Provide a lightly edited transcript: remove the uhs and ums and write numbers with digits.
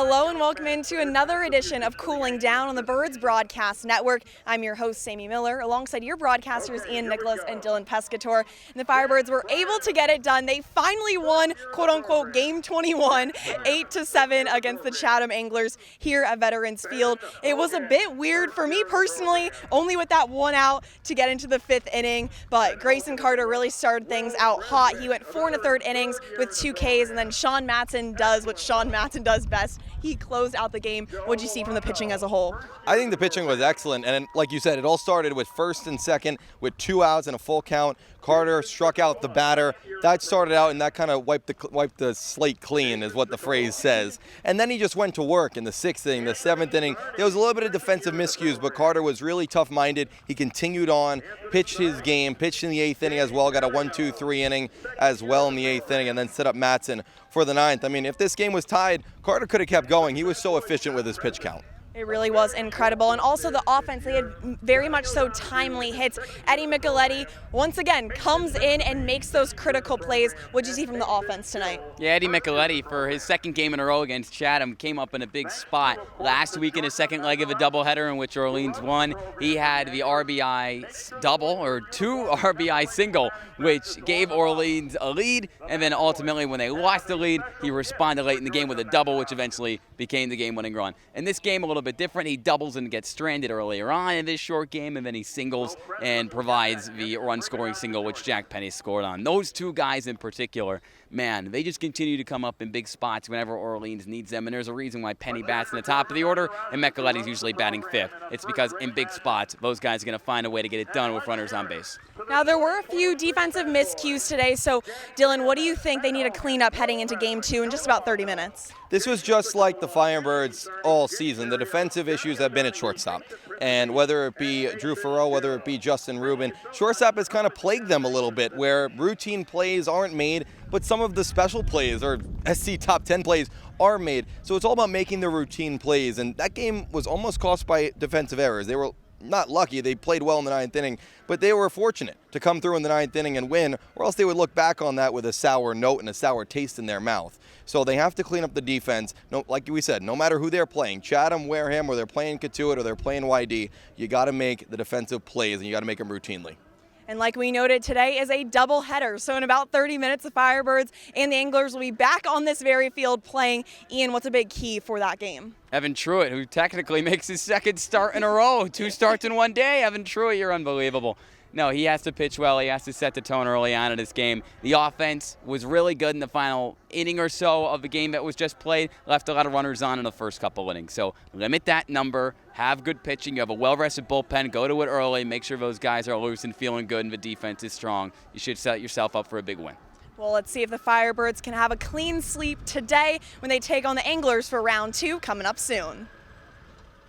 Hello and welcome into another edition of Cooling Down on the Birds Broadcast Network. I'm your host, Sammy Miller, alongside your broadcasters, Ian Nicholas and Dylan Pescatore. And the Firebirds were able to get it done. They finally won, quote-unquote, Game 21, 8-7 against the Chatham Anglers here at Veterans Field. It was a bit weird for me personally, only with that one out to get into the fifth inning, but Grayson Carter really started things out hot. He went 4 1/3 innings with 2 Ks, and then Sean Matson does what Sean Matson does best. He closed out the game. What did you see from the pitching as a whole? I think the pitching was excellent, and like you said, it all started with first and second with 2 outs and a full count. Carter struck out the batter. That started out, and that kind of wiped the slate clean, is what the phrase says. And then he just went to work in the 6th inning, the 7th inning. There was a little bit of defensive miscues, but Carter was really tough-minded. He continued on, pitched his game, pitched in the 8th inning as well, got a 1-2-3 inning as well in the 8th inning, and then set up Matson for the 9th. I mean, if this game was tied, Carter could have kept going. He was so efficient with his pitch count. It really was incredible. And also the offense, they had very much so timely hits. Eddie Micheletti, once again, comes in and makes those critical plays. What did you see from the offense tonight? Yeah, Eddie Micheletti, for his second game in a row against Chatham, came up in a big spot. Last week in his second leg of a doubleheader in which Orleans won, he had the RBI double, or 2 RBI single, which gave Orleans a lead. And then ultimately, when they lost the lead, he responded late in the game with a double, which eventually became the game-winning run. In this game, a little bit different. He doubles and gets stranded earlier on in this short game, and then he singles and provides the run-scoring single, which Jack Penny scored on. Those 2 guys in particular, man, they just continue to come up in big spots whenever Orleans needs them, and there's a reason why Penny bats in the top of the order and Micheletti's usually batting 5th. It's because in big spots, those guys are going to find a way to get it done with runners on base. Now, there were a few defensive miscues today, so Dylan, what do you think they need to clean up heading into Game 2 in just about 30 minutes? This was just like the Firebirds all season. The defensive issues have been at shortstop. And whether it be Drew Farrell, whether it be Justin Rubin, shortstop has kind of plagued them a little bit, where routine plays aren't made, but some of the special plays or SC top 10 plays are made. So it's all about making the routine plays. And that game was almost cost by defensive errors. They were not lucky. They played well in the 9th inning, but they were fortunate to come through in the 9th inning and win, or else they would look back on that with a sour note and a sour taste in their mouth. So they have to clean up the defense. No, like we said, no matter who they're playing, Chatham, Wareham, or they're playing Katuitt, or they're playing YD, you got to make the defensive plays, and you got to make them routinely. And like we noted, today is a doubleheader. So in about 30 minutes, the Firebirds and the Anglers will be back on this very field playing. Ian, what's a big key for that game? Evan Truitt, who technically makes his 2nd start in a row. 2 starts in one day. Evan Truitt, you're unbelievable. No, he has to pitch well. He has to set the tone early on in this game. The offense was really good in the final inning or so of the game that was just played. Left a lot of runners on in the first couple innings. So limit that number. Have good pitching. You have a well-rested bullpen. Go to it early. Make sure those guys are loose and feeling good and the defense is strong. You should set yourself up for a big win. Well, let's see if the Firebirds can have a clean sweep today when they take on the Anglers for round 2 coming up soon.